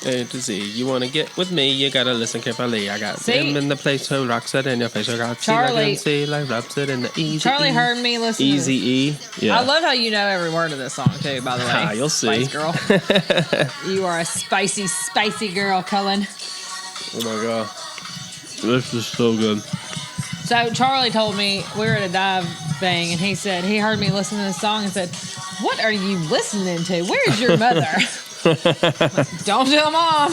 A to Z. You want to get with me, you gotta listen carefully. I got them in the place who rocks it in your face. I got Charlie. C like rocks it in the easy. Charlie heard me listen. Easy E. Yeah. I love how you know every word of this song too. By the way, you'll see, Spice Girl. You are a spicy, spicy girl, Cullen. Oh my god, this is so good. So Charlie told me we were at a dive thing, and he said he heard me listen to this song and said, "What are you listening to? Where's your mother?" Don't tell Mom.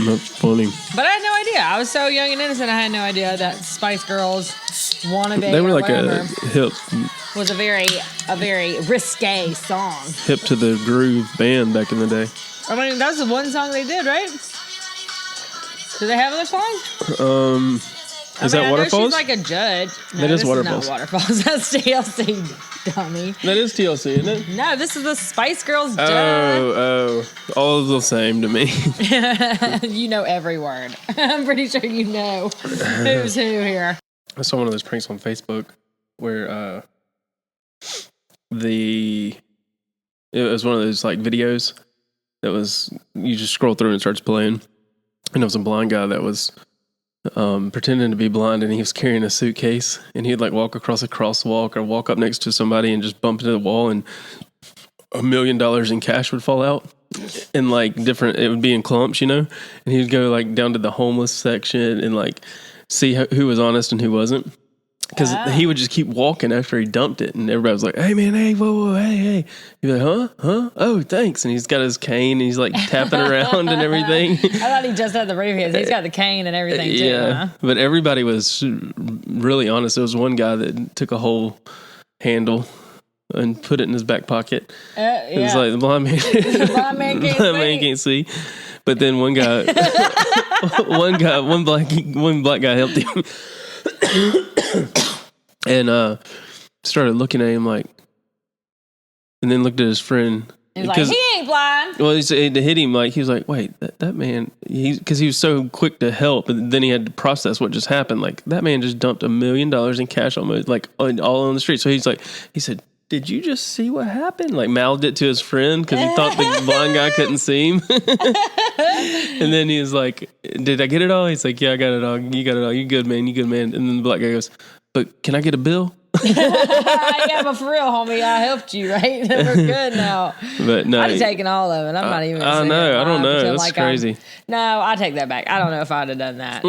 That's funny. But I had no idea. I was so young and innocent. I had no idea that Spice Girls Wannabe. They were like a hip. Was a very risque song. Hip to the groove band back in the day. I mean, that's the one song they did, right? Do they have other songs? Is that Waterfalls? She's like a judge. No, that is this Waterfalls. Is not Waterfalls. That's TLC, dummy. That is TLC, isn't it? No, this is the Spice Girls. Oh, all the same to me. You know every word. I'm pretty sure you know who's who here. I saw one of those pranks on Facebook where it was one of those like videos that was you just scroll through and it starts playing, and it was a blind guy that was pretending to be blind, and he was carrying a suitcase, and he'd like walk across a crosswalk or walk up next to somebody and just bump into the wall, and $1 million in cash would fall out, and like it would be in clumps, and he'd go like down to the homeless section and like see who was honest and who wasn't, because he would just keep walking after he dumped it, and everybody was like, "Hey man, hey, whoa, hey." He'd be like, huh, oh thanks, and he's got his cane and he's like tapping around and everything. I thought he just had the previous. He's got the cane and everything too. Yeah, huh? But everybody was really honest. There was one guy that took a whole handle and put it in his back pocket. It was like the blind man. The blind man can't see. But then one guy, one black guy helped him. And started looking at him like, and then looked at his friend. He's like, he ain't blind. Well, it hit him like, he was like, wait, that man, because he was so quick to help, and then he had to process what just happened. Like, that man just dumped $1 million in cash almost, like, all on the street. So he said, did you just see what happened? Like, mouthed it to his friend because he thought the blind guy couldn't see him. And then he was like, did I get it all? He's like, yeah, I got it all. You got it all. You good, man. You good, man. And then the black guy goes, but can I get a bill? Yeah, but for real, homie, I helped you, right? We're good now. But no, I'd have taken all of it. I'm not even. I know. I don't know. That's like crazy. No, I take that back. I don't know if I'd have done that.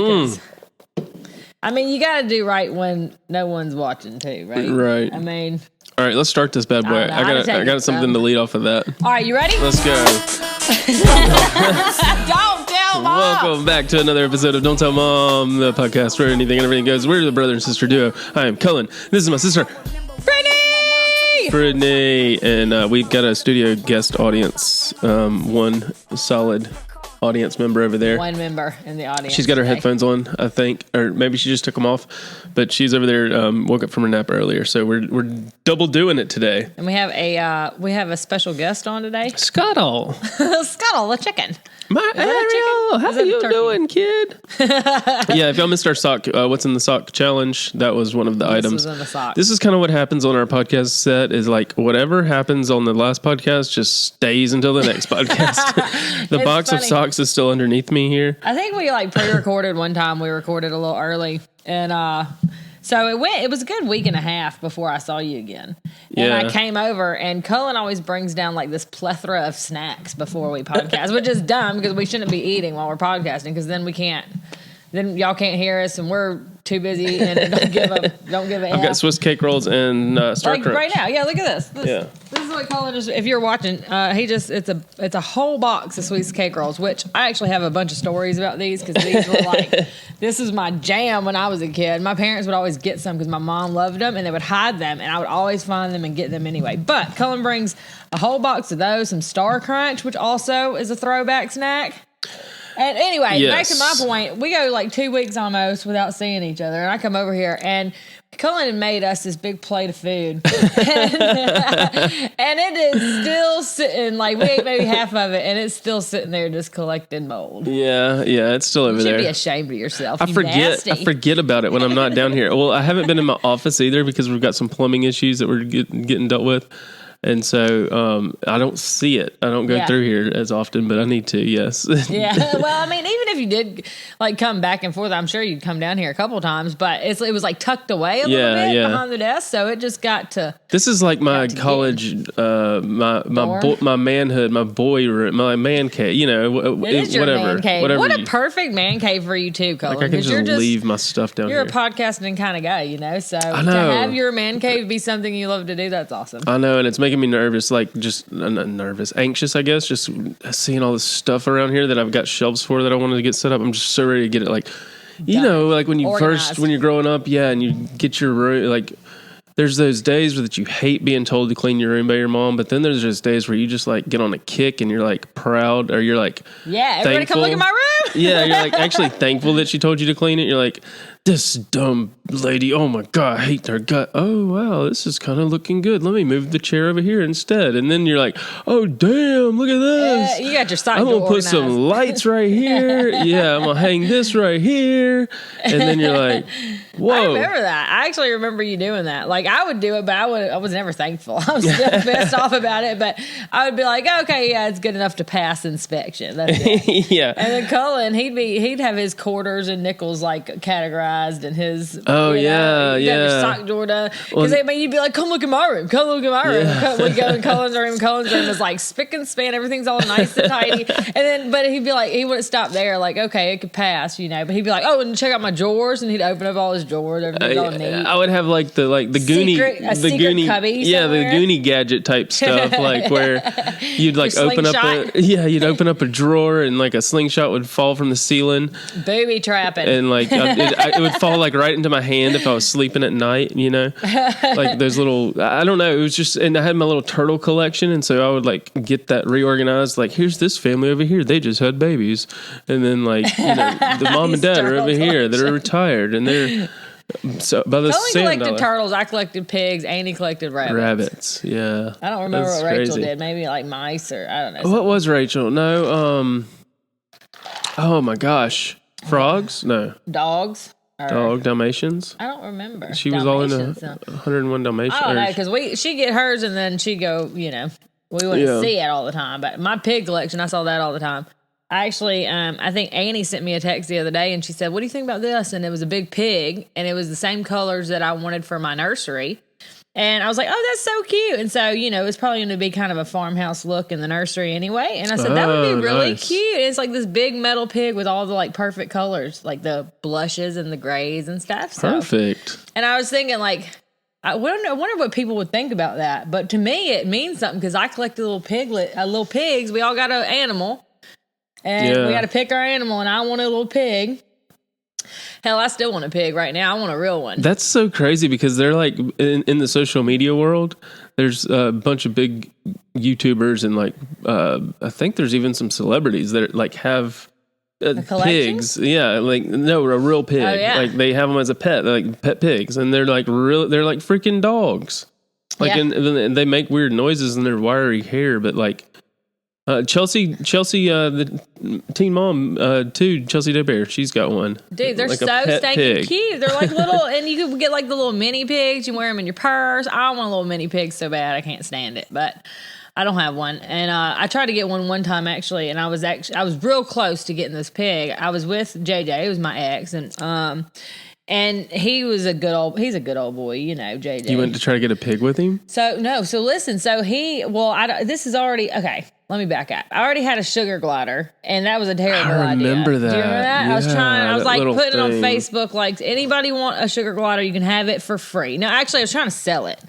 I mean, you got to do right when no one's watching, too, right? Right. I mean. All right, let's start this bad boy. I got something to lead off of that. All right, you ready? Let's go. Don't tell Mom. Welcome back to another episode of Don't Tell Mom, the podcast where anything and everything goes. We're the brother and sister duo. I am Cullen. This is my sister, Brittany. And we've got a studio guest audience, one solid audience member over there. One member in the audience. She's got her headphones on, I think, or maybe she just took them off. But she's over there. Woke up from her nap earlier, so we're double doing it today. And we have a special guest on today. Scuttle, Scuttle, the chicken. My Ariel, how you doing, kid? Yeah, if y'all missed our sock, what's in the sock challenge? That was one of the items. Was in the sock. This is kind of what happens on our podcast set. Is like whatever happens on the last podcast just stays until the next podcast. The box of socks is still underneath me here. I think we like pre-recorded one time. We recorded a little early, and so it was a good week and a half before I saw you again. And I came over, and Cullen always brings down like this plethora of snacks before we podcast, which is dumb because we shouldn't be eating while we're podcasting because then we can't. Then y'all can't hear us, and we're too busy and don't give a I've got Swiss cake rolls and Star Crunch. Right now. Yeah, look at this. This is what Cullen just. If you're watching, it's a whole box of Swiss cake rolls. Which I actually have a bunch of stories about these because these were like this is my jam when I was a kid. My parents would always get some because my mom loved them, and they would hide them, and I would always find them and get them anyway. But Cullen brings a whole box of those, some Star Crunch, which also is a throwback snack. And anyway, back to my point, we go like 2 weeks almost without seeing each other. And I come over here, and Cullen had made us this big plate of food. And it is still sitting, like we ate maybe half of it, and it's still sitting there just collecting mold. Yeah, it's still over there. You should be ashamed of yourself. I forget about it when I'm not down here. Well, I haven't been in my office either because we've got some plumbing issues that we're getting dealt with. And so I don't see it. I don't go through here as often, but I need to, yes. Yeah. Well, I mean, even if you did like come back and forth, I'm sure you'd come down here a couple times, but it was like tucked away a little bit behind the desk. So it just got to. This is like my college, my manhood, my boy room, my man cave, you know, it is your whatever. Man cave. Whatever what a perfect man cave for you too, Colin. Like I can just leave my stuff down here. You're a podcasting kind of guy, you know, so to have your man cave be something you love to do, that's awesome. I know, and it's making me nervous, like just not nervous, anxious, I guess, just seeing all this stuff around here that I've got shelves for that I wanted to get set up. I'm just so ready to get it, like, you know, like when you organized. when you're growing up, and you get your room, like, there's those days that you hate being told to clean your room by your mom, but then there's just days where you just like get on a kick and you're like proud, or you're like, everybody come look at my room. You're like actually thankful that she told you to clean it. You're like, this dumb lady, oh my God, I hate her gut. Oh wow, this is kind of looking good. Let me move the chair over here instead. And then you're like, oh damn, look at this. You got your side I'm gonna put some lights right here. Yeah, I'm gonna hang this right here. And then you're like, whoa. I remember that. I actually remember you doing that. Like I would do it, but I was never thankful. I was still pissed off about it, but I would be like, okay, yeah, it's good enough to pass inspection. That's it. Yeah. And then Cullen, he'd have his quarters and nickels like categorized and his your sock drawer done, because you'd be like, come look at my room, we go in Cullen's room is like spick and span, everything's all nice and tidy, and then but he'd be like, he wouldn't stop there, like okay, it could pass, you know, but he'd be like, oh, and check out my drawers, and he'd open up all his drawers, everything's all neat. I would have like the Goonie cubby the Goonie gadget type stuff, like where you'd like open up you'd open up a drawer and like a slingshot would fall from the ceiling, booby trapping, and like it would fall like right into my hand if I was sleeping at night, you know, like those little, I don't know, it was just, and I had my little turtle collection, and so I would like get that reorganized, like here's this family over here, they just had babies, and then like, you know, the mom and dad are over here that are retired, and they're so by the same collected dollar. Turtles, I collected pigs, Annie collected rabbits. Yeah, I don't remember what Rachel did, maybe like mice, or I don't know. What was Rachel? No, oh my gosh, frogs? No, dogs. Dalmatians? I don't remember. She was all in 101 Dalmatians. I don't know, because she'd get hers and then she'd go, you know, we wouldn't see it all the time. But my pig collection, I saw that all the time. I actually, I think Annie sent me a text the other day and she said, what do you think about this? And it was a big pig and it was the same colors that I wanted for my nursery. And I was like, oh, that's so cute. And so, you know, it's probably going to be kind of a farmhouse look in the nursery anyway. And I said, that would be really cute. It's like this big metal pig with all the like perfect colors, like the blushes and the grays and stuff. So, perfect. And I was thinking like, I wonder what people would think about that. But to me, it means something because I collected little pigs. We all got an animal. And we got to pick our animal. And I wanted a little pig. Hell, I still want a pig right now. I want a real one. That's so crazy because they're like in the social media world. There's a bunch of big YouTubers and like I think there's even some celebrities that like have pigs. Yeah, like no, a real pig. Oh, yeah. Like they have them as a pet, like pet pigs, and they're like they're like freaking dogs. Like and they make weird noises and their wiry hair, but like. Chelsea, the teen mom, too. Chelsea DeBear, she's got one. Dude, they're like so stinking cute. They're like little, and you can get like the little mini pigs. You wear them in your purse. I want a little mini pig so bad, I can't stand it, but I don't have one. And I tried to get one time actually, and I was real close to getting this pig. I was with JJ, it was my ex, and he's a good old boy, you know, JJ. You went to try to get a pig with him? So listen, this is already, okay, let me back up. I already had a sugar glider, and that was a terrible idea. I remember that. Do you remember that? Yeah, I was like putting it on Facebook, like, anybody want a sugar glider, you can have it for free. No, actually, I was trying to sell it,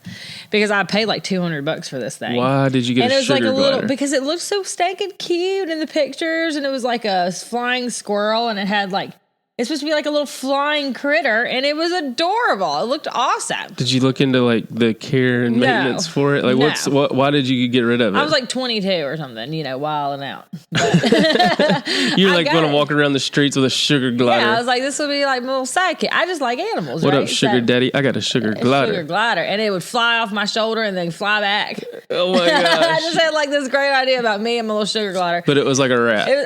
because I paid like $200 for this thing. Why did you get a sugar glider? Because it looked so stinking cute in the pictures, and it was like a flying squirrel, and it had like, it's supposed to be like a little flying critter, and it was adorable. It looked awesome. Did you look into like the care and maintenance for it? Like, why did you get rid of it? I was like 22 or something, you know, wilding out. You're like going to walk around the streets with a sugar glider. Yeah, I was like, this would be like my little sidekick. I just like animals. What up, sugar daddy? I got a sugar glider. Sugar glider, and it would fly off my shoulder and then fly back. Oh my gosh! I just had like this great idea about me and my little sugar glider. But it was like a rat. It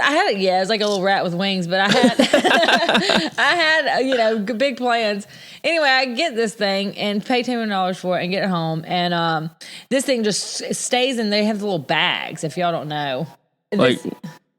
was like a little rat with wings, but I had. had, big plans. Anyway, I get this thing and pay $200 for it and get it home. And this thing just stays in. They have the little bags, if y'all don't know.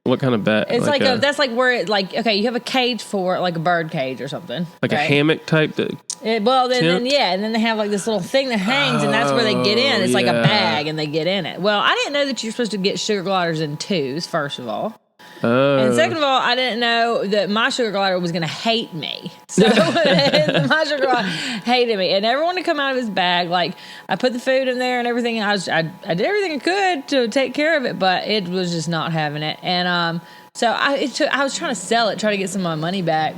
What kind of bag? It's that's like where it you have a cage for it, like a bird cage or something. Like a hammock type? Then they have like this little thing that hangs, and that's where they get in. It's like a bag, and they get in it. Well, I didn't know that you're supposed to get sugar gliders in twos, first of all. Oh. And second of all, I didn't know that my sugar glider was going to hate me. So my sugar glider hated me. And everyone to come out of his bag, like I put the food in there and everything. And I did everything I could to take care of it, but it was just not having it. And so I was trying to sell it, try to get some of my money back.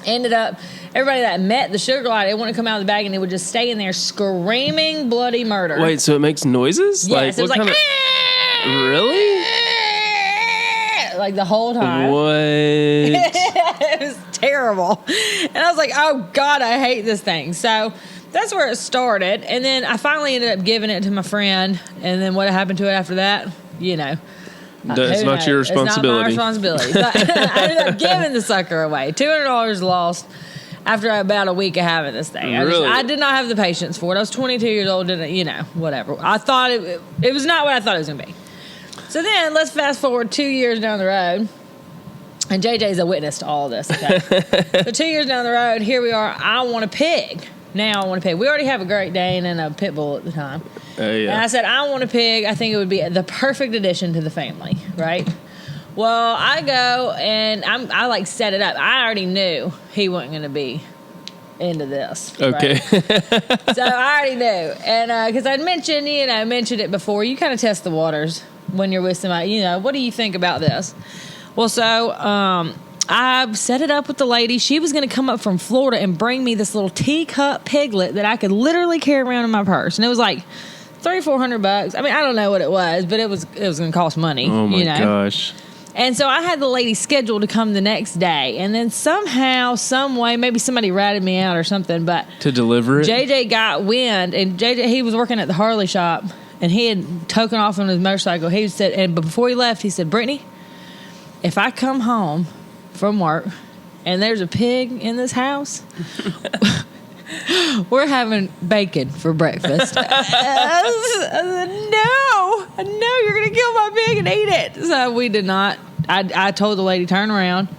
Ended up, everybody that met the sugar glider, it wouldn't come out of the bag, and it would just stay in there screaming bloody murder. Wait, so it makes noises? Yes, it was like really? Like the whole time. What? It was terrible. And I was like, oh God, I hate this thing. So that's where it started. And then I finally ended up giving it to my friend. And then what happened to it after that? That's not your responsibility. It's not my responsibility. But I ended up giving the sucker away. $200 lost after about a week of having this thing. Really? I did not have the patience for it. I was 22 years old, whatever. I thought it was not what I thought it was going to be. So then, let's fast forward 2 years down the road, and JJ's a witness to all this. Okay? So 2 years down the road, here we are. I want a pig. Now I want a pig. We already have a Great Dane and a pit bull at the time. Yeah. And I said, I want a pig. I think it would be the perfect addition to the family, right? Well, I go, and I set it up. I already knew he wasn't going to be into this. Okay. Right? So I already knew. And because I'd mentioned it before. You kind of test the waters when you're with somebody, what do you think about this? Well, so I set it up with the lady. She was going to come up from Florida and bring me this little teacup piglet that I could literally carry around in my purse. And it was like $300-400. I mean, I don't know what it was, but it was going to cost money. Oh my gosh. And so I had the lady scheduled to come the next day. And then somehow, some way, maybe somebody ratted me out or something, but to deliver it, JJ got wind, and JJ, he was working at the Harley shop. And he had taken off on his motorcycle. He said, but before he left, he said, Brittany, if I come home from work and there's a pig in this house, we're having bacon for breakfast. I said, no, you're going to kill my pig and eat it. So we did not. I told the lady, turn around.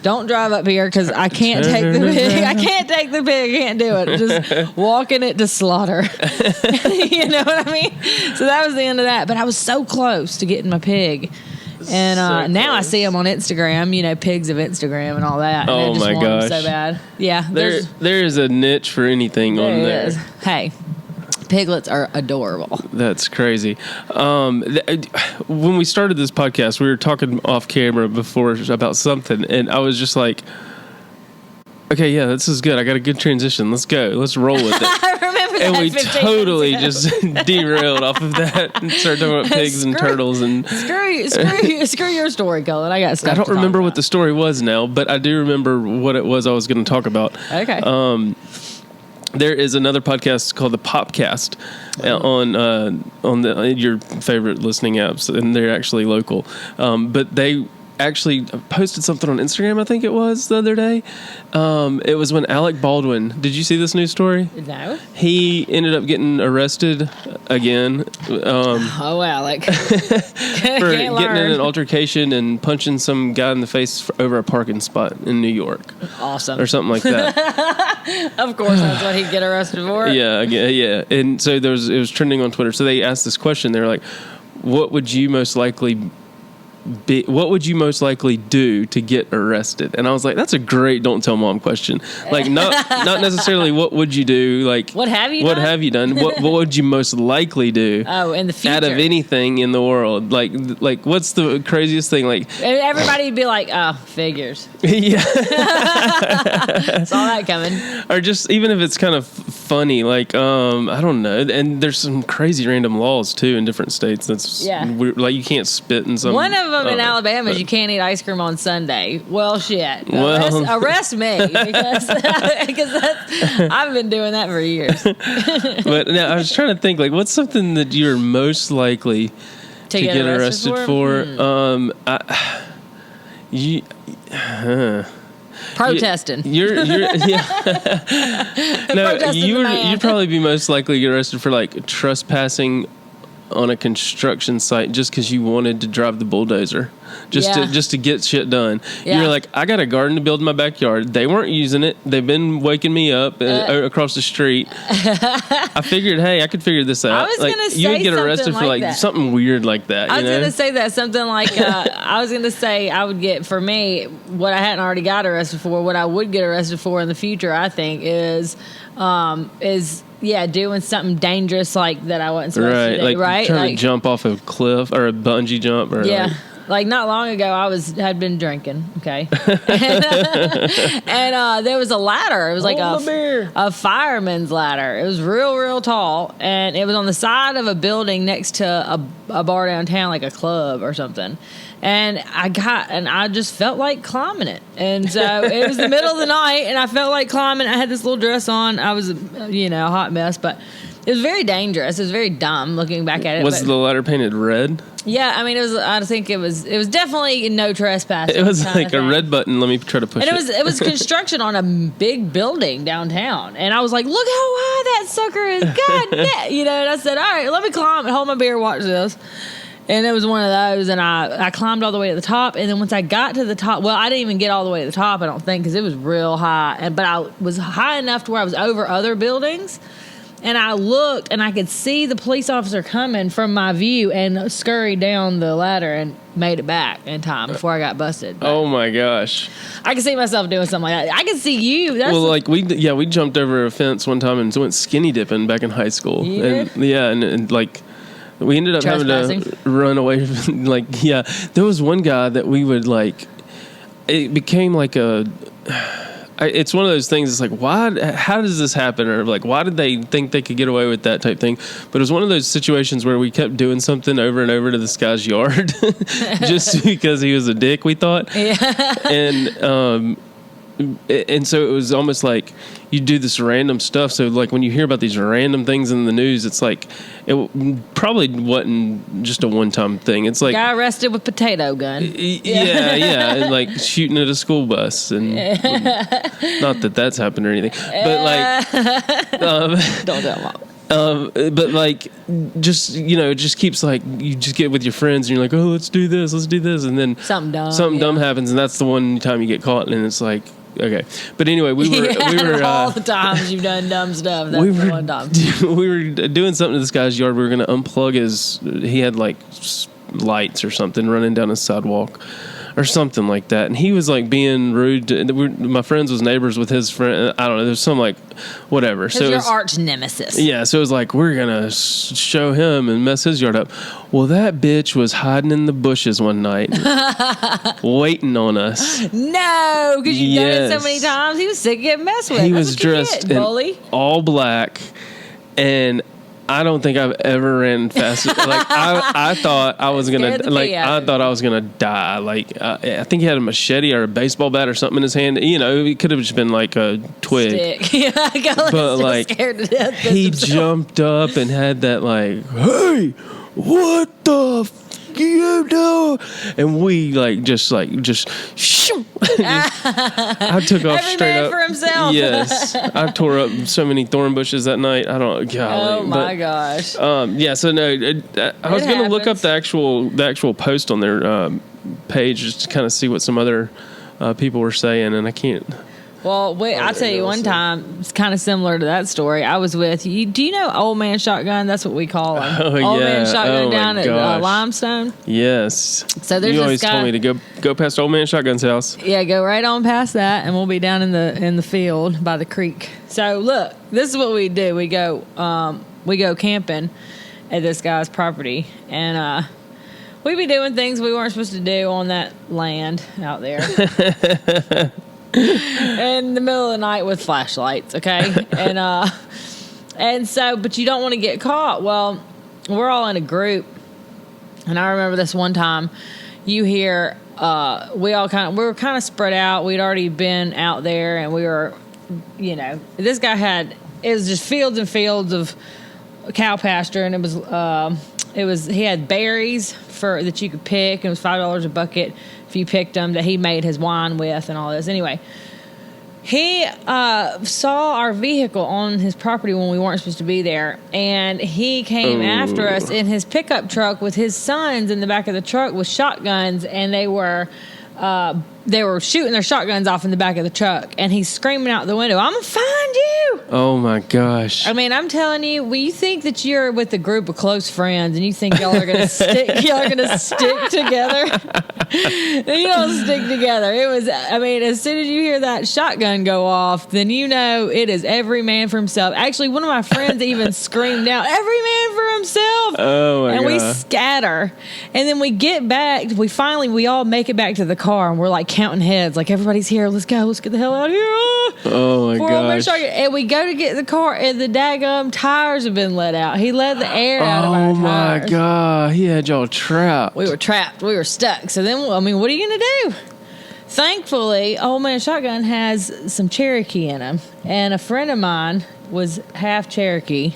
Don't drive up here because I can't take the pig. I can't take the pig. I can't do it. Just walking it to slaughter. You know what I mean? So that was the end of that. But I was so close to getting my pig. And now I see them on Instagram, pigs of Instagram and all that. And oh my gosh. So bad. Yeah. There is a niche for anything on there. Is. Hey. Piglets are adorable. That's crazy. When we started this podcast, we were talking off camera before about something, and I was just like, okay, yeah, this is good. I got a good transition. Let's go. Let's roll with it. I remember that. And we totally just derailed off of that and started talking about pigs and turtles. And screw your story, Cullen. I got stuff. I don't remember what the story was now, but I do remember what it was I was going to talk about. Okay. There is another podcast called the Popcast on your favorite listening apps, and they're actually local. But they actually posted something on Instagram, I think it was, the other day. It was when Alec Baldwin, did you see this news story? No. He ended up getting arrested again. Oh, Alec. For getting in an altercation and punching some guy in the face over a parking spot in New York. Awesome. Or something like that. Of course, that's what he'd get arrested for. Yeah. And so it was trending on Twitter. So they asked this question. They were like, what would you most likely do to get arrested? And I was like, that's a great don't tell mom question. Like, not necessarily what would you do, like what have you done? What would you most likely do in the future out of anything in the world? Like what's the craziest thing? Like, everybody would be like, oh, figures. Yeah. Saw that coming. Or just even if it's kind of funny, like I don't know. And there's some crazy random laws too in different states. That's weird. Like you can't spit in some. One of them in Alabama is you can't eat ice cream on Sunday. Well, shit. Arrest me because I've been doing that for years. But now I was trying to think, like, what's something that you're most likely to get arrested for? Protesting. You're yeah. No, you'd probably be most likely get arrested for like trespassing on a construction site just because you wanted to drive the bulldozer, just to get shit done. Yeah. You're like, I got a garden to build in my backyard. They weren't using it. They've been waking me up across the street. I figured, hey, I could figure this out. I was gonna say you would get arrested for like that. something weird like that. I was gonna say that something like I was gonna say I would get, for me, what I hadn't already got arrested for. What I would get arrested for in the future, I think, is doing something dangerous like that I wasn't supposed to do. Like right, trying to jump off a cliff or a bungee jump. Or like not long ago, had been drinking. Okay, and there was a ladder. It was like a fireman's ladder. It was real tall, and it was on the side of a building next to a bar downtown, like a club or something. And I just felt like climbing it. And so it was the middle of the night, and I felt like climbing. I had this little dress on. I was, a hot mess, but it was very dangerous. It was very dumb looking back at it. Was the ladder painted red? Yeah, I mean, I think it was definitely no trespassing. It was like a red button. Let me try to push it. And it was construction on a big building downtown. And I was like, look how high that sucker is. God damn. And I said, all right, let me climb and hold my beer, watch this. And it was one of those, and I climbed all the way to the top, and then once I got to the top, well, I didn't even get all the way to the top, I don't think, because it was real high, but I was high enough to where I was over other buildings, and I looked, and I could see the police officer coming from my view and scurried down the ladder and made it back in time before I got busted. But oh, my gosh. I could see myself doing something like that. I could see you. We jumped over a fence one time and went skinny dipping back in high school. You did? And we ended up having to run away. There was one guy that we would it became like it's one of those things. It's like, how does this happen? Or like, why did they think they could get away with that type thing? But it was one of those situations where we kept doing something over and over to this guy's yard just because he was a dick, we thought. Yeah. And so it was almost like you do this random stuff. So like when you hear about these random things in the news, it's like it probably wasn't just a one-time thing. It's like guy arrested with potato gun. Yeah, and like shooting at a school bus, and not that that's happened or anything, but like don't tell Mom. But like, it just keeps like, you just get with your friends and you're like, oh, let's do this, and then something dumb happens, and that's the one time you get caught, and it's like, okay. But anyway, we were all the times you've done dumb stuff. That's the one time. We were doing something to this guy's yard. We were going to unplug he had like lights or something running down his sidewalk or something like that, and he was like being rude my friends was neighbors with his friend. I don't know, there's some like whatever. So your arch nemesis. Yeah, so it was like, we're gonna show him and mess his yard up. Well, that bitch was hiding in the bushes one night waiting on us. No, because you've done it so many times. He was sick of getting messed with. He was dressed in all black, and I don't think I've ever ran fast. Like I thought I was gonna die. Like I think he had a machete or a baseball bat or something in his hand. It could have just been like a twig. Stick. Yeah, but like scared to death. He jumped up and had that like, hey, what the you do? And we just shoo. I took off every straight man up for himself. Yes, I tore up so many thorn bushes that night. I don't. Golly, oh my gosh. Yeah. So no, I was going to look up the actual post on their page just to kind of see what some other people were saying, and I can't. Well, wait, I'll tell you one time, it's kind of similar to that story. I was with you. Do you know Old Man Shotgun? That's what we call him. Old Man Shotgun down at Limestone. Yes. So there's you this always guy, told me to go past Old Man Shotgun's house. Yeah, go right on past that, and we'll be down in the field by the creek. So look, this is what we do. We go camping at this guy's property, and we be doing things we weren't supposed to do on that land out there. In the middle of the night with flashlights, okay? And so, but you don't want to get caught. Well, we're all in a group, and I remember this one time, you hear, we were kind of spread out. We'd already been out there, and we were, this guy it was just fields and fields of cow pasture, and it was he had berries that you could pick. It was $5 a bucket if you picked them, that he made his wine with and all this. Anyway, he saw our vehicle on his property when we weren't supposed to be there, and he came after us in his pickup truck with his sons in the back of the truck with shotguns, and they were shooting their shotguns off in the back of the truck, and he's screaming out the window, "I'm gonna find you!" Oh my gosh! I mean, I'm telling you, when you think that you're with a group of close friends and you think y'all are gonna stick together, you don't stick together. It was, I mean, as soon as you hear that shotgun go off, then you know it is every man for himself. Actually, one of my friends even screamed out, "Every man for himself!" Oh my god! And we scatter, and then we get back. We all make it back to the car, and we're like counting heads, like everybody's here. Let's go. Let's get the hell out of here. Oh my gosh! And we go to get the car, and the daggum tires have been let out. He let the air out of our tires. Oh my god! He had y'all trapped. We were trapped. We were stuck. So then, I mean, what are you gonna do? Thankfully, Old Man Shotgun has some Cherokee in him, and a friend of mine was half Cherokee.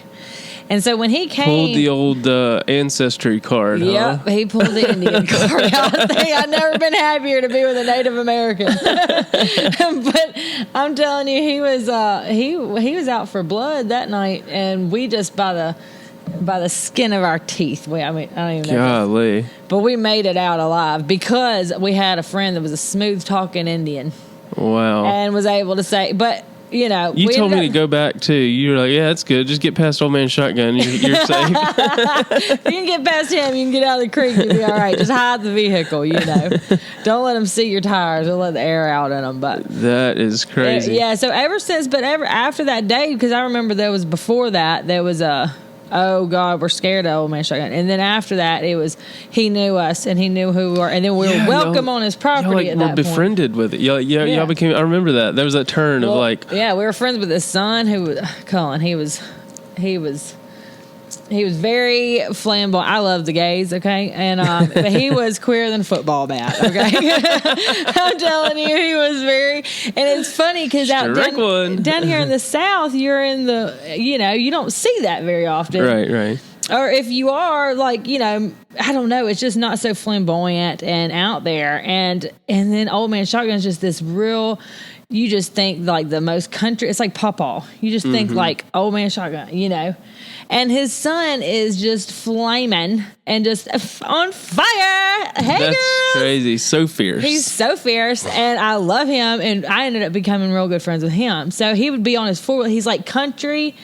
And so when he came... Pulled the old ancestry card, Yep, huh? he pulled the Indian card out. I've never been happier to be with a Native American. But I'm telling you, he was out for blood that night, and we just by the skin of our teeth. I don't even know. Golly. But we made it out alive because we had a friend that was a smooth-talking Indian. Wow. And was able to say... But... You know, you told me to go back too. You were like, "Yeah, that's good. Just get past Old Man Shotgun. You're safe." You can get past him. You can get out of the creek. You'll be all right. Just hide the vehicle. You know, don't let them see your tires. Don't let the air out in them. But that is crazy. Yeah. So after that day, because I remember before that there was a. Oh God, we're scared of Old Man Shotgun. And then after that, it was he knew us and he knew who we were, and then we were welcome on his property at that point. Befriended with it. Y'all became. I remember that. There was that turn of like. Yeah, we were friends with his son, who was Colin. He was very flamboyant. I love the gays, okay, and but he was queer than a football bat, okay. I'm telling you, he was very. And it's funny because down here in the South, you're in you don't see that very often, right. Or if you are, I don't know, it's just not so flamboyant and out there. And then Old Man Shotgun's just this real. You just think like the most country. It's like Pawpaw. You just think like Old Man Shotgun, And his son is just flaming and just on fire. Hey, that's girls. crazy. So fierce. He's so fierce, and I love him. And I ended up becoming real good friends with him. So he would be on his four-wheel. He's like country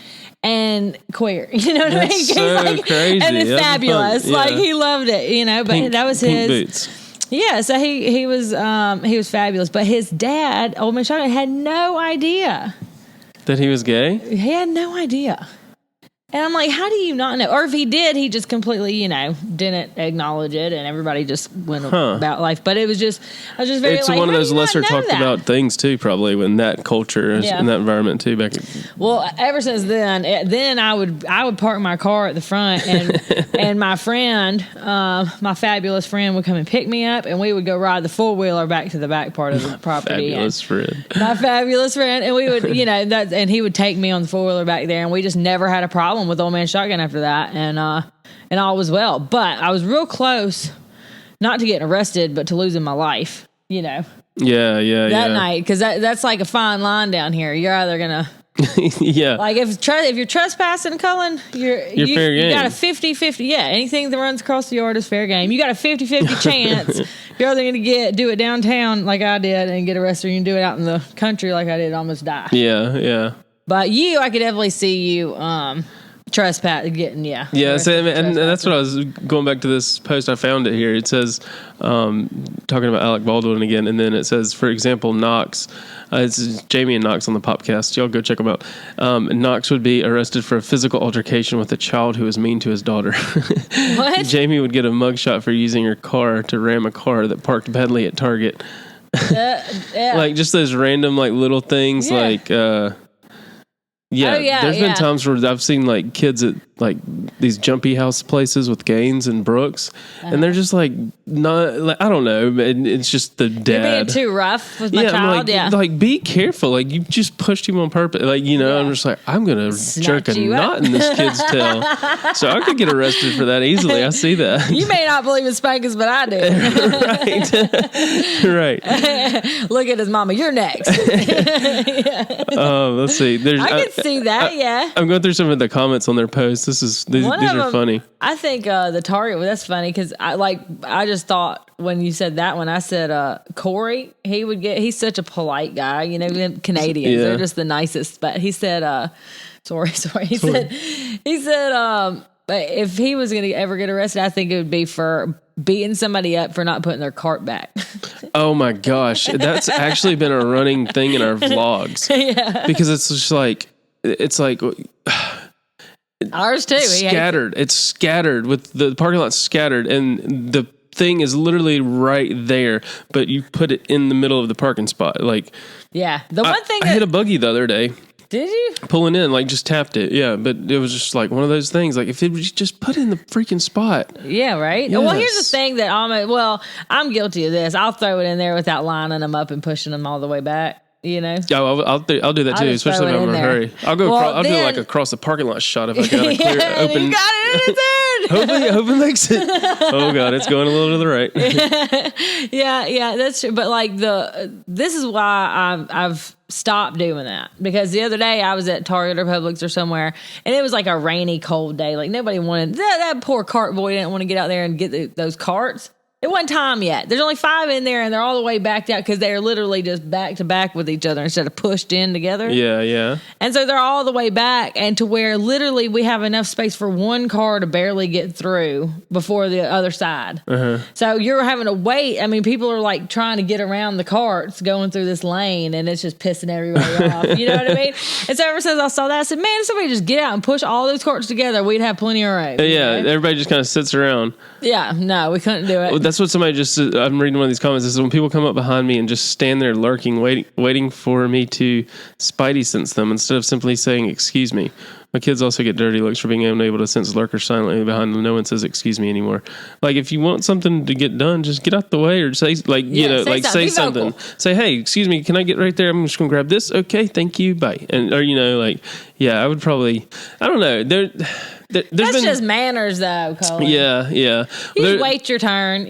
and queer. You know what I mean? So crazy. And it's fabulous. Yeah. Like he loved it. But that was his boots. Yeah, so he was fabulous. But his dad, Old Man Shotgun, had no idea that he was gay. He had no idea. And I'm like, how do you not know? Or if he did, he just completely, didn't acknowledge it, and everybody just went about life. But I was just very. It's one of those lesser talked about things too, probably in that culture, in that environment too. Well, ever since then I would park my car at the front, and my friend, my fabulous friend, would come and pick me up, and we would go ride the 4-wheeler back to the back part of the property. Fabulous friend. My fabulous friend, and we would, and he would take me on the 4-wheeler back there, and we just never had a problem with Old Man Shotgun after that, and all was well. But I was real close, not to getting arrested, but to losing my life. Yeah. That night, because that's like a fine line down here. You're either gonna, like if you're trespassing, Cullen, you're fair game. You got a 50-50. Yeah, anything that runs across the yard is fair game. You got a 50-50 chance. You're either gonna do it downtown like I did and get arrested, or you can do it out in the country like I did and almost die. Yeah. But I could definitely see you trespass getting and that's what I was going back to this post. I found it here. It says talking about Alec Baldwin again, and then it says, for example, Knox, it's Jamie and Knox on the podcast, y'all go check them out. Knox would be arrested for a physical altercation with a child who was mean to his daughter. What? Jamie would get a mugshot for using her car to ram a car that parked badly at Target. Like just those random like little things. Yeah, there's been times where I've seen like kids at like these jumpy house places with Gaines and Brooks, and they're just like not. Like, I don't know. It's just the dad. You're being too rough with my child. Like be careful. Like you just pushed him on purpose. Like I'm just like I'm gonna jerk a knot in this kid's tail, so I could get arrested for that easily. I see that. You may not believe in spankings, but I do. Right. Look at his mama. You're next. Let's see. I can see that. Yeah. I'm going through some of the comments on their posts. These are funny. I think the Target. Well, that's funny because I just thought when you said that one, I said Corey. He's such a polite guy. You know, Canadians. They're just the nicest. But he said, sorry. He said if he was going to ever get arrested, I think it would be for beating somebody up for not putting their cart back. Oh my gosh, that's actually been a running thing in our vlogs. Yeah, because it's like ours too. Scattered. It's scattered with the parking lot scattered, and the thing is literally right there, but you put it in the middle of the parking spot. Like, yeah, the one thing I hit a buggy the other day. Did you? Pulling in, like, just tapped it. Yeah, but it was just like one of those things. Like, if it was just put in the freaking spot. Yeah, right? Yes. Well, here's the thing that I'm guilty of this. I'll throw it in there without lining them up and pushing them all the way back. You know? Yeah, I'll do that too, especially if I'm in a hurry. I'll do like across the parking lot shot if I got a clear open. You got it in its head. Hopefully it makes it. Oh God, it's going a little to the right. yeah, that's true. But like this is why I've stopped doing that, because the other day I was at Target or Publix or somewhere, and it was like a rainy, cold day. Like nobody wanted that poor cart boy didn't want to get out there and get those carts. It wasn't time yet. There's only 5 in there, and they're all the way backed out because they're literally just back to back with each other instead of pushed in together. Yeah. And so they're all the way back, and to where literally we have enough space for one car to barely get through before the other side. Uh-huh. So you're having to wait. I mean, people are like trying to get around the carts going through this lane, and it's just pissing everybody off. You know what I mean? And so ever since I saw that, I said, man, if somebody just get out and push all those carts together, we'd have plenty of room. Yeah, everybody just kind of sits around. Yeah, no, we couldn't do it. Well, that's what somebody just, I'm reading one of these comments, is when people come up behind me and just stand there lurking, waiting for me to spidey sense them instead of simply saying, excuse me. My kids also get dirty looks for being unable to sense lurkers silently behind them. No one says excuse me anymore. Like, if you want something to get done, just get out the way, or say, say something. Say, hey, excuse me, can I get right there? I'm just going to grab this. Okay, thank you, bye. And, or, I would probably, I don't know. That's just manners, though, Colin. Yeah. You just wait your turn,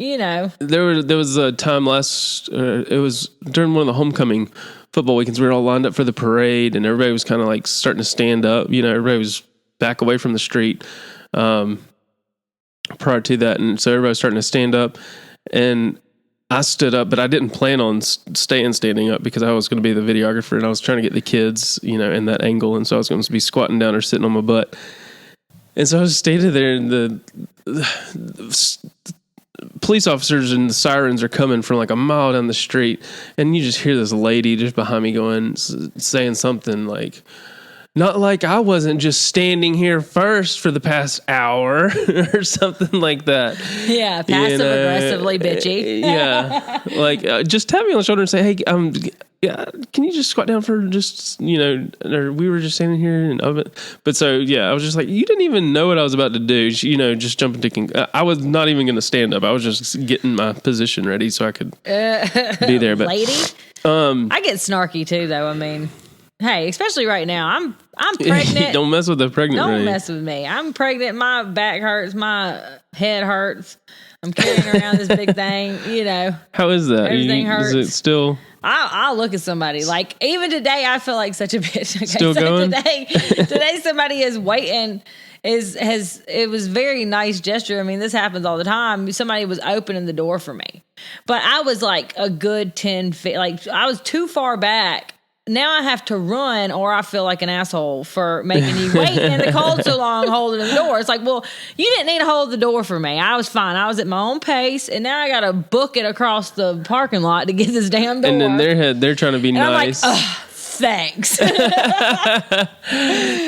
There was a time it was during one of the homecoming football weekends. We were all lined up for the parade, and everybody was kind of like starting to stand up. Everybody was back away from the street prior to that, and so everybody was starting to stand up. And I stood up, but I didn't plan on standing up because I was going to be the videographer, and I was trying to get the kids, in that angle, and so I was going to be squatting down or sitting on my butt. And so I was standing there, and the police officers and the sirens are coming from like a mile down the street, and you just hear this lady just behind me saying something like, not like I wasn't just standing here first for the past hour or something like that. Yeah, passive-aggressively bitchy. Yeah, like just tap me on the shoulder and say, hey, can you just squat down for just, or we were just standing here and oven. But so, yeah, I was just like, you didn't even know what I was about to do. Just jumping, ticking. I was not even going to stand up. I was just getting my position ready so I could be there. But lady, I get snarky too, though. I mean, hey, especially right now, I'm pregnant. Don't mess with the pregnant. Don't mess with me. I'm pregnant. My back hurts. My head hurts. I'm carrying around this big thing. How is that? Everything hurts. Is it still? I'll look at somebody. Like, even today, I feel like such a bitch. Okay, still going? Today somebody is waiting. It was very nice gesture. I mean, this happens all the time. Somebody was opening the door for me, but I was like a good 10 feet. Like, I was too far back. Now I have to run, or I feel like an asshole for making you wait in the cold so long holding the door. It's like, well, you didn't need to hold the door for me. I was fine. I was at my own pace, and now I got to book it across the parking lot to get this damn door. And in their head, they're trying to be nice. I'm like, thanks.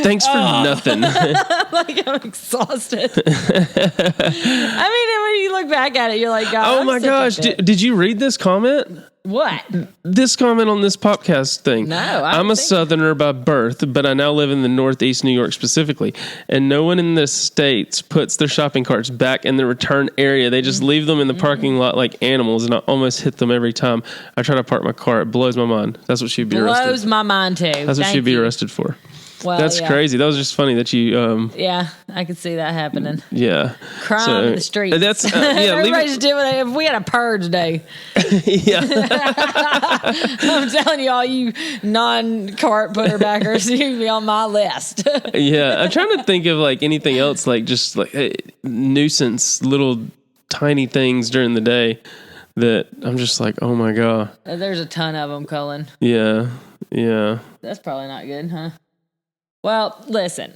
Thanks for nothing. Like, I'm exhausted. I mean, when you look back at it, you're like, God, oh my gosh. Did you read this comment? What? This comment on this podcast thing. No, I'm a Southerner by birth, but I now live in the Northeast New York specifically, and no one in the States puts their shopping carts back in the return area. They just leave them in the parking lot like animals, and I almost hit them every time I try to park my car. It blows my mind. That's what she'd be arrested. Blows my mind too. That's what she'd be arrested for. Well, that's crazy. That was just funny that you. Yeah, I could see that happening. Yeah, crime in the streets. That's everybody's doing it. If we had a purge day, yeah. I'm telling you, all you non-cart putter backers, you'd be on my list. Yeah, I'm trying to think of like anything else, like just like nuisance, little tiny things during the day that I'm just like, oh my god. There's a ton of them, Cullen. Yeah. That's probably not good, huh? Well, listen.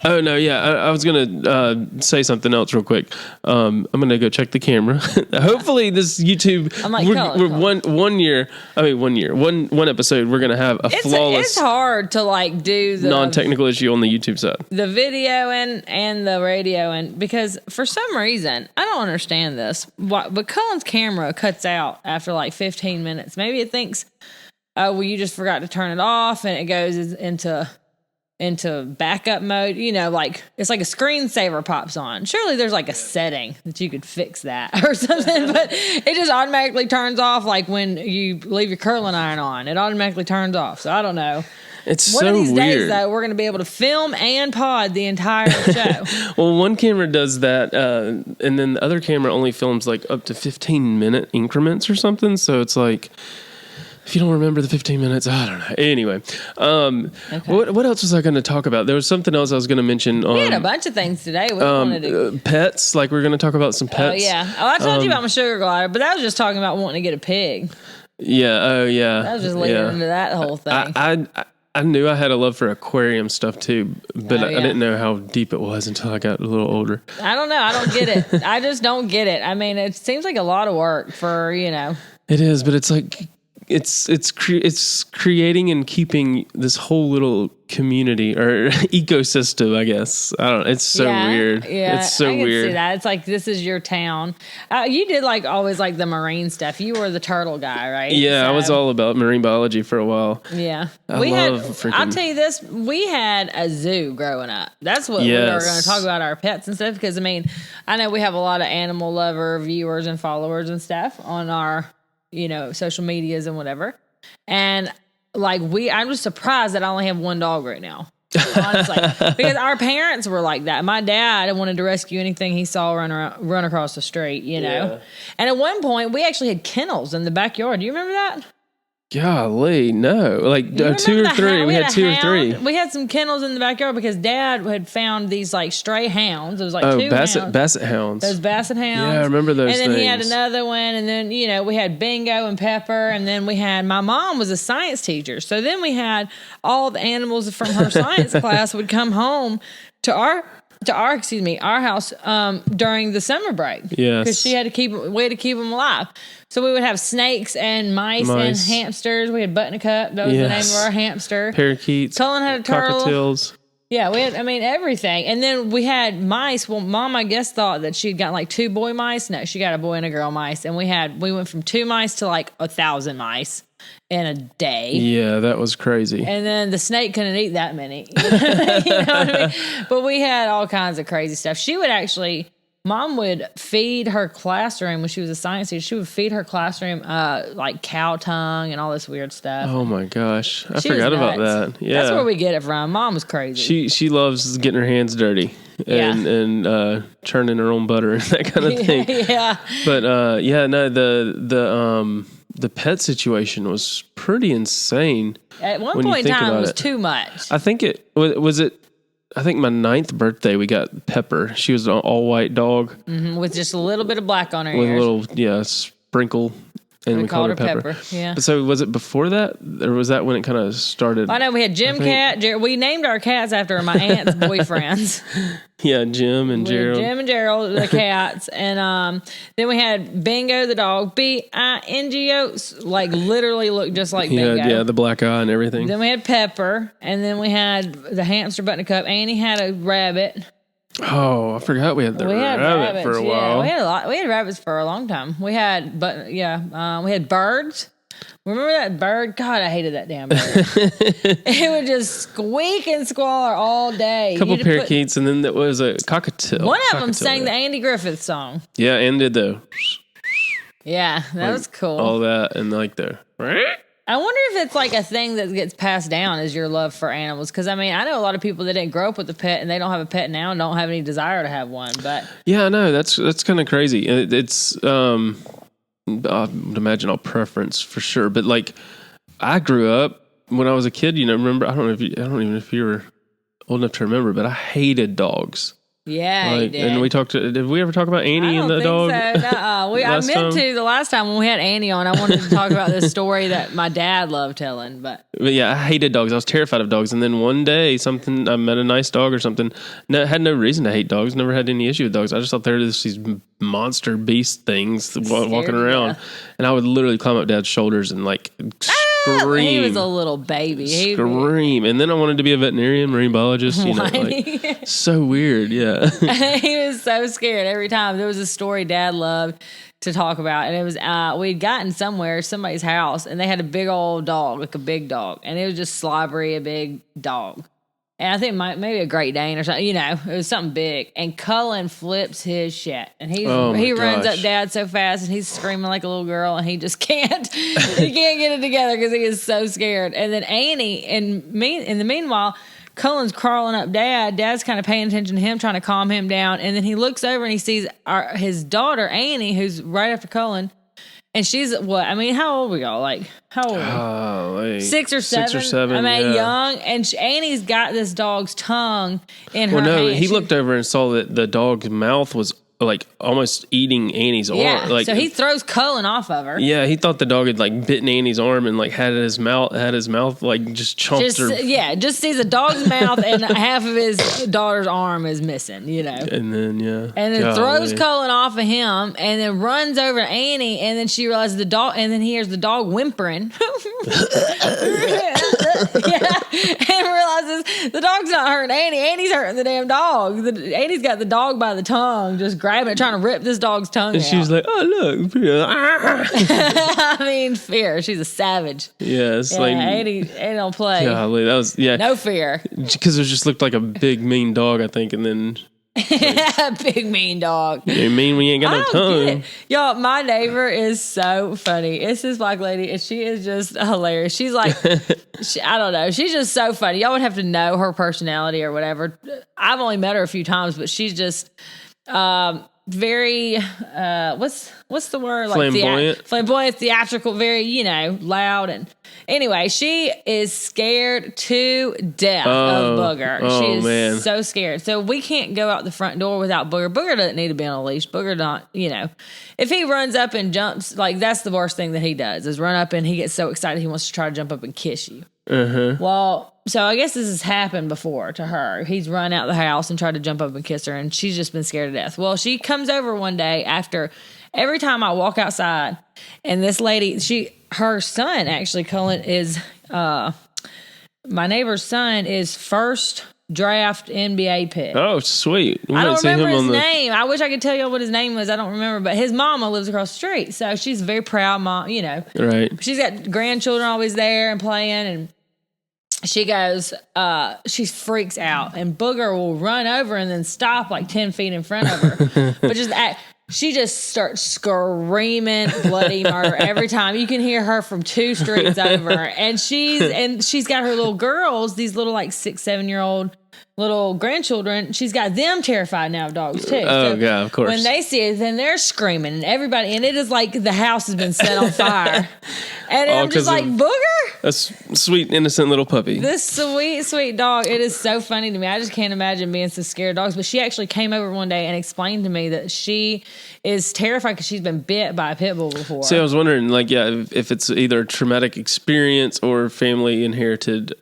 Oh, no, yeah. I was going to say something else real quick. I'm going to go check the camera. Hopefully this YouTube, I'm like, we're one episode, we're going to have a flawless. It's hard to like do the non-technical issue on the YouTube side. The video and the radio, and because for some reason, I don't understand this, but Cullen's camera cuts out after like 15 minutes. Maybe it thinks, oh, well, you just forgot to turn it off, and it goes into backup mode, like it's like a screensaver pops on. Surely there's like a setting that you could fix that or something, but it just automatically turns off. Like when you leave your curling iron on, it automatically turns off. So I don't know. It's one so of these weird. days, though, we're going to be able to film and pod the entire show. Well, one camera does that, and then the other camera only films like up to 15-minute increments or something. So it's like, if you don't remember the 15 minutes, I don't know. Anyway, okay. What else was I going to talk about? There was something else I was going to mention. We had a bunch of things today. We wanted to pets, like we're going to talk about some pets. Oh, yeah. Oh, I told you about my sugar glider, but that was just talking about wanting to get a pig. Yeah. Oh, yeah. That was just leading into that whole thing. I knew I had a love for aquarium stuff too, but I didn't know how deep it was until I got a little older. I don't know. I don't get it. I just don't get it. I mean, it seems like a lot of work for, It is, but it's like it's creating and keeping this whole little community or ecosystem, I guess. I don't know. It's so weird. Yeah, it's so I can weird. See that. It's like, this is your town. You did like always like the marine stuff. You were the turtle guy, right? Yeah, I was all about marine biology for a while. Yeah. I'll tell you this, we had a zoo growing up. That's what we were going to talk about, our pets and stuff, because I mean, I know we have a lot of animal lover viewers and followers and stuff on our social medias and whatever. And like I'm just surprised that I only have one dog right now. Honestly, because our parents were like that. My dad wanted to rescue anything he saw run across the street, And at one point, we actually had kennels in the backyard. Do you remember that? Golly, no. Like 2 or 3. We had 2 or 3. We had some kennels in the backyard because Dad had found these like stray hounds. It was like 2 Basset hounds. Those Basset hounds. Yeah, I remember those things. And then he had another one. And then, we had Bingo and Pepper. And then my mom was a science teacher. So then we had all the animals from her science class would come home to our house during the summer break. Yes. Because we had to keep them alive. So we would have snakes and mice and hamsters. We had Buttercup. That was the name of our hamster. Parakeets. Cullen had a turtle. Cockatiels. Yeah, we had, everything. And then we had mice. Well, Mom, I guess, thought that she'd gotten like 2 boy mice. No, she got a boy and a girl mice. And we went from 2 mice to like 1,000 mice in a day. Yeah, that was crazy. And then the snake couldn't eat that many. You know what I mean? But we had all kinds of crazy stuff. Mom would feed her classroom when she was a science teacher. She would feed her classroom like cow tongue and all this weird stuff. Oh my gosh, I forgot about that. Yeah, that's where we get it from. Mom was crazy. She loves getting her hands dirty and churning her own butter and that kind of thing. Yeah, but the pet situation was pretty insane. At one point in time, it was too much. I think it was. I think my 9th birthday, we got Pepper. She was an all-white dog. Mm-hmm, with just a little bit of black on her with ears. With a little, sprinkle. And we called her Pepper. Yeah. But so was it before that? Or was that when it kind of started? I know we had Jim Cat. We named our cats after my aunt's boyfriends. Yeah, Jim and Gerald. Jim and Gerald, the cats. And then we had Bingo the dog. Bingo. Like literally looked just like Bingo. Yeah, the black eye and everything. Then we had Pepper. And then we had the hamster Buttercup. Annie had a rabbit. Oh, I forgot we had the rabbit for a while. Yeah, we had a lot. We had rabbits for a long time. We had, we had birds. Remember that bird? God, I hated that damn bird. It would just squeak and squalor all day. A couple parakeets, and then there was a cockatiel. One of them sang the Andy Griffith song. Yeah, and did the. Yeah, that was cool. All that and like the. I wonder if it's like a thing that gets passed down as your love for animals. Because, I mean, I know a lot of people that didn't grow up with a pet and they don't have a pet now and don't have any desire to have one. But yeah, I know. That's kind of crazy. It's, I would imagine all preference for sure. But like, I grew up when I was a kid, remember, I don't even know if you were old enough to remember, but I hated dogs. Yeah, like, and we talked. Did we ever talk about Annie and the dog? So. I meant to the last time when we had Annie on. I wanted to talk about this story that my dad loved telling, but yeah, I hated dogs. I was terrified of dogs. And then one day, I met a nice dog or something. Had no reason to hate dogs. Never had any issue with dogs. I just thought there were these monster beast things walking around, and I would literally climb up Dad's shoulders and like scream. He was a little baby. Scream. And then I wanted to be a veterinarian, marine biologist. So weird. Yeah. He was so scared every time. There was a story Dad loved to talk about, and it was we'd gotten somebody's house, and they had a big old dog, like a big dog, and it was just slobbery, a big dog. And I think maybe a Great Dane or something, it was something big. And Cullen flips his shit. And he runs up Dad so fast, and he's screaming like a little girl, and he just can't get it together because he is so scared. And then Annie, in the meanwhile, Cullen's crawling up Dad. Dad's kind of paying attention to him, trying to calm him down. And then he looks over and he sees his daughter, Annie, who's right after Cullen. And she's what? I mean, how old we all? Like, how old? Like 6 or 7. 6 or 7. I mean, yeah. young. And Annie's got this dog's tongue in her hand. Well, no, he looked over and saw that the dog's mouth was like almost eating Annie's arm. Yeah, like, so he throws Cullen off of her. Yeah, he thought the dog had like bitten Annie's arm and like had his mouth like just chomped her. Yeah, just sees a dog's mouth and half of his daughter's arm is missing, And then, And then throws Cullen off of him and then runs over to Annie, and then she realizes the dog, and then he hears the dog whimpering. And realizes the dog's not hurting Annie. Annie's hurting the damn dog. Annie's got the dog by the tongue, just grabbing it, trying to rip this dog's tongue and out. She was like, oh, look. I mean, fear. She's a savage. Yeah, it's like... Annie don't play. Golly, that was... Yeah. No fear. Because it just looked like a big, mean dog, I think, and then... Big mean dog. You mean when you ain't got no tongue. Y'all, my neighbor is so funny. It's this black lady, and she is just hilarious. She's like, I don't know. She's just so funny. Y'all would have to know her personality or whatever. I've only met her a few times, but she's just very what's the word? Like flamboyant, theatrical, very loud. And anyway, she is scared to death of Booger. She is so scared. So we can't go out the front door without Booger. Booger doesn't need to be on a leash. Booger not, if he runs up and jumps, like that's the worst thing that he does is run up and he gets so excited he wants to try to jump up and kiss you. Well, so I guess this has happened before to her. He's run out the house and tried to jump up and kiss her, and she's just been scared to death. Well, she comes over one day after every time I walk outside, and this lady, her son actually, Cullen, is my neighbor's son is first draft NBA pick. Oh, sweet. I don't remember his name. I wish I could tell you what his name was. I don't remember, but his mama lives across the street, so she's a very proud mom, Right. She's got grandchildren always there and playing, and she goes, she freaks out, and Booger will run over and then stop like 10 feet in front of her. But she just starts screaming bloody murder every time. You can hear her from 2 streets over. And she's got her little girls, these little like 6-7-year-old little grandchildren. She's got them terrified now of dogs too. Oh, yeah, of course. When they see it, then they're screaming, and everybody, and it is like the house has been set on fire. And I'm just like, Booger? A sweet, innocent little puppy. This sweet, sweet dog. It is so funny to me. I just can't imagine being so scared of dogs. But she actually came over one day and explained to me that she is terrified because she's been bit by a pit bull before. See, I was wondering, if it's either a traumatic experience or family inherited,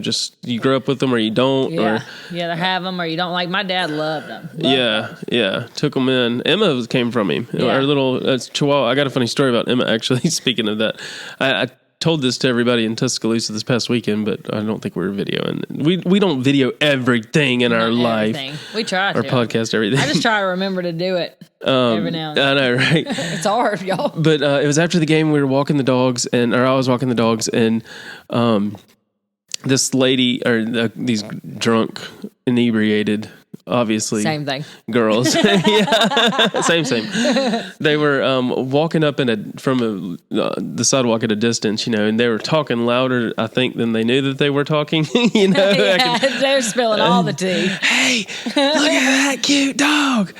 just you grow up with them or you don't. Yeah, you either have them or you don't. Like, my dad loved them. Yeah. Took them in. Emma came from him. Our little Chihuahua. I got a funny story about Emma, actually, speaking of that. told this to everybody in Tuscaloosa this past weekend, but I don't think we're videoing. We don't video everything in our life. We try to. Or podcast everything. I just try to remember to do it every now and then. I know, right? It's hard, y'all. But it was after the game. We were walking the dogs, or I was walking the dogs, and this lady, or these drunk, inebriated, obviously same thing, girls, yeah, same. They were walking up from the sidewalk at a distance, and they were talking louder, I think, than they knew that they were talking. They're spilling all the tea. Hey, look at that cute dog.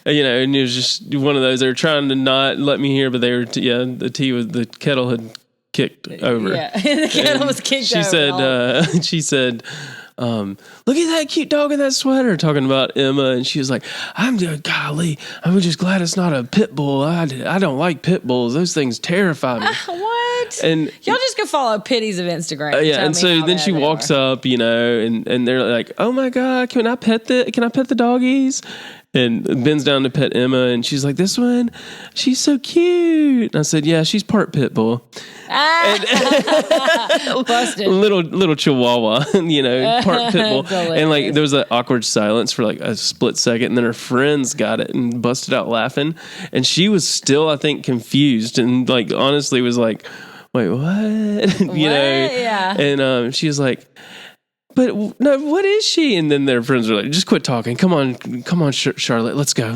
And it was just one of those. They were trying to not let me hear, but they were. The kettle had kicked over. Yeah, the kettle was kicked over. She said, look at that cute dog in that sweater, talking about Emma, and she was like, I'm just glad it's not a pit bull. I don't like pit bulls. Those things terrify me. What? And y'all just go follow Pitties of Instagram. And so then she walks up, and they're like, oh my God, can I pet the doggies? And bends down to pet Emma, and she's like, this one, she's so cute. And I said, yeah, she's part pit bull. Busted. Little chihuahua, part pit bull. And there was an awkward silence for a split second, and then her friends got it and busted out laughing. And she was still, I think, confused, and honestly was like, wait, what? Yeah. And she was like, but no, what is she? And then their friends were like, just quit talking. Come on, Charlotte, let's go.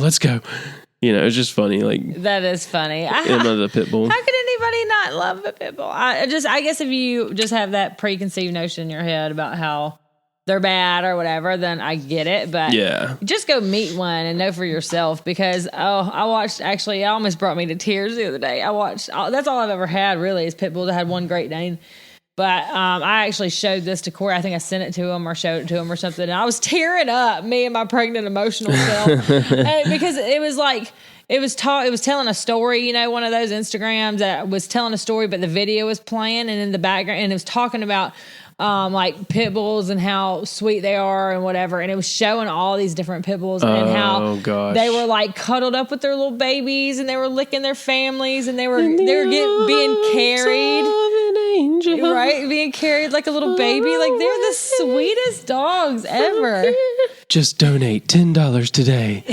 It was just funny. That is funny. Emma the pit bull. How could anybody not love a pit bull? I guess if you just have that preconceived notion in your head about how they're bad or whatever, then I get it. But yeah, just go meet one and know for yourself, because I watched, actually, it almost brought me to tears the other day. That's all I've ever had really is pit bulls. I had one Great Dane. But I actually showed this to Corey. I think I sent it to him or showed it to him or something. And I was tearing up, me and my pregnant emotional self. Because it was it was telling a story, one of those Instagrams that was telling a story, but the video was playing and in the background. And it was talking about pit bulls and how sweet they are and whatever. And it was showing all these different pit bulls and how they were cuddled up with their little babies and they were licking their families and they were being carried. Right, being carried like a little baby. They're the sweetest dogs ever. Just donate $10 today.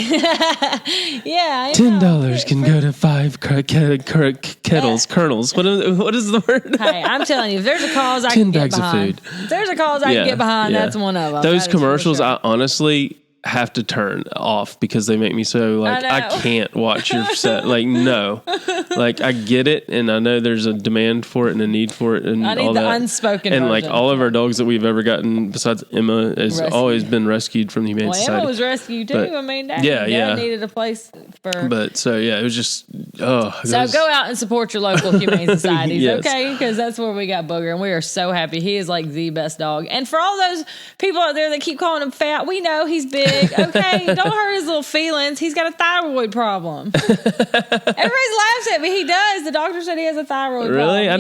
Yeah, $10 can go to 5 kernels. What is the word? Hey, I'm telling you, if there's a cause I can get behind. 10 bags of food. If there's a cause I can get behind, that's one of them. Those commercials, I honestly have to turn off because they make me so I can't watch your set. No. I get it, and I know there's a demand for it and a need for it, and I need all the that. Unspoken and version. All of our dogs that we've ever gotten, besides Emma, has always been rescued from the Humane Society. Emma was rescued too. Dad needed a place for. But it was just So go out and support your local Humane Societies, yes. Okay? Because that's where we got Booger, and we are so happy. He is the best dog. And for all those people out there that keep calling him fat, we know he's big. Okay, don't hurt his little feelings. He's got a thyroid problem. Everybody laughs at me. He does. The doctor said he has a thyroid problem. Really? I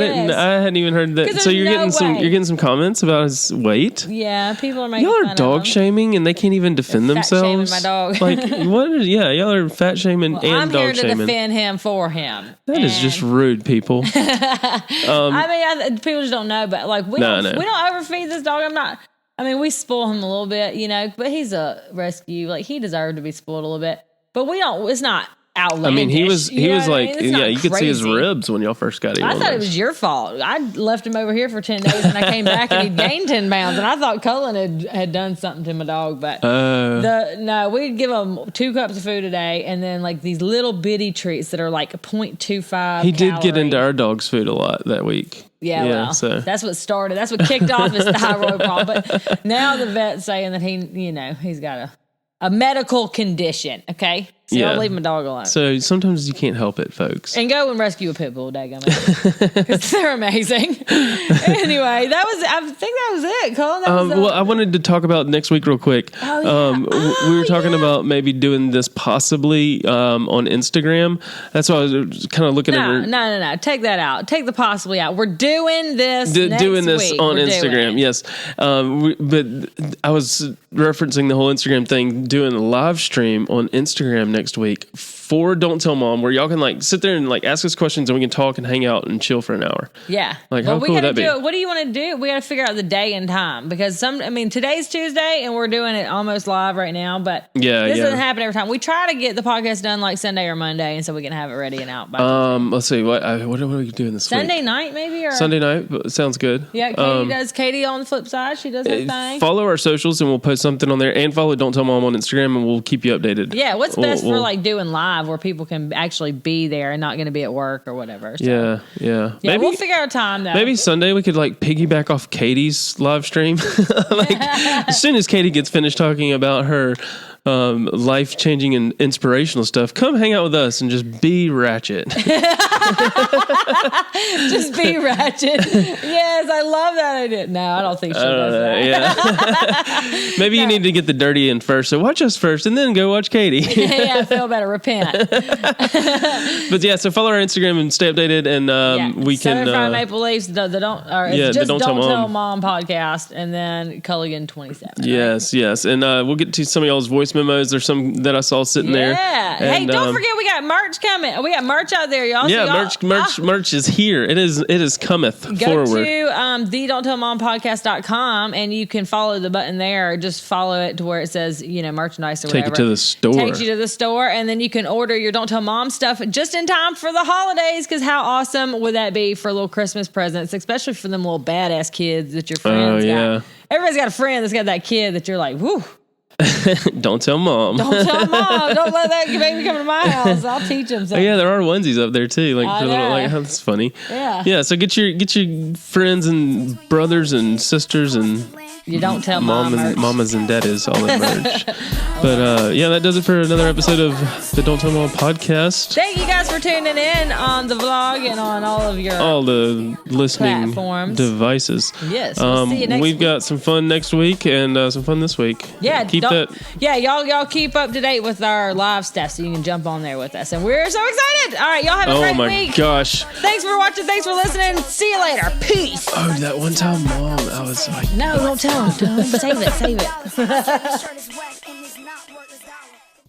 hadn't even heard that. So you're getting some comments about his weight? Yeah, people are making y'all fun are dog of him. shaming, and they can't even defend themselves. Fat shaming my dog. What? Y'all are fat shaming and dog shaming. I'm here to defend him for him. That is just rude, people. People just don't know, but we don't overfeed this dog. We spoil him a little bit, but he's a rescue. He deserved to be spoiled a little bit. But we don't, it's not outlandish. He was you could see his ribs when y'all first got him. I thought it was your fault. I left him over here for 10 days and I came back and he'd gained 10 pounds. And I thought Cullen had done something to my dog. But we'd give him 2 cups of food a day and then these little bitty treats that are 0.25 He did get into our dog's food a lot that week. Yeah, so that's what started. That's what kicked off his thyroid problem. But now the vet's saying that he's got a medical condition. Okay, so I'll leave my dog alone. So sometimes you can't help it, folks. And go and rescue a pit bull, daggum, because they're amazing. Anyway, I think that was it, Colin. I wanted to talk about next week real quick. We were talking about maybe doing this possibly on Instagram. That's why I was kind of looking at. No. Take that out. Take the possibly out. We're doing this. Doing this week. On Instagram. Yes, but I was referencing the whole Instagram thing. Doing a live stream on Instagram next week for Don't Tell Mom, where y'all can like sit there and like ask us questions and we can talk and hang out and chill for an hour. Yeah. Like, how cool would that be? What do you want to do? We got to figure out the day and time because today's Tuesday and we're doing it almost live right now, but this doesn't happen every time. We try to get the podcast done like Sunday or Monday, and so we can have it ready and out by Tuesday. Let's see. What are we doing this week? Sunday night, maybe? Or Sunday night? Sounds good. Yeah, Katie does. Katie on the flip side, she does her thing. Follow our socials and we'll post something on there, and follow Don't Tell Mom on Instagram and we'll keep you updated. Yeah, what's best for like doing live where people can actually be there and not going to be at work or whatever. So. Yeah. Maybe we'll figure out a time though. Maybe Sunday we could like piggyback off Katie's live stream. Like as soon as Katie gets finished talking about her life-changing and inspirational stuff, come hang out with us and just be ratchet. Just be ratchet. Yes, I love that idea. No, I don't think she does that. Yeah. Maybe you need to get the dirty in first, so watch us first and then go watch Katie. Yeah, I feel better. Repent. But yeah, so follow our Instagram and stay updated, and we can... Southern Maple Leafs, the Don't Tell Mom podcast, and then Culligan 27. Yes, right? Yes. And we'll get to some of y'all's voice memos. There's some that I saw sitting there. Yeah. Hey, don't forget we got merch coming. We got merch out there, y'all. Yeah, so merch is here. It is cometh forward. Go to the Don't Tell Mom podcast.com and you can follow the button there. Just follow it to where it says, merchandise or whatever. Take it to the store. Takes you to the store, and then you can order your Don't Tell Mom stuff just in time for the holidays, because how awesome would that be for little Christmas presents, especially for them little badass kids that your friends got. Everybody's got a friend that's got that kid that you're like, woo. Don't tell mom. Don't tell mom. Don't let that baby come to my house. I'll teach him something. Oh, yeah, there are onesies up there too. That's funny. Yeah. So get your friends and brothers and sisters and you don't tell mamas and daddies all in merch. But that does it for another episode of the Don't Tell Mom podcast. Thank you guys for tuning in on the vlog and on all the listening platforms. Devices. Yes. We'll see you next week. Got some fun next week and some fun this week. Yeah. Y'all keep up to date with our live stuff so you can jump on there with us. And we're so excited. All right, y'all have a great week. Oh my gosh. Thanks for watching. Thanks for listening. See you later. Peace. Oh, that one time mom, I was like, no, don't tell him. Save it.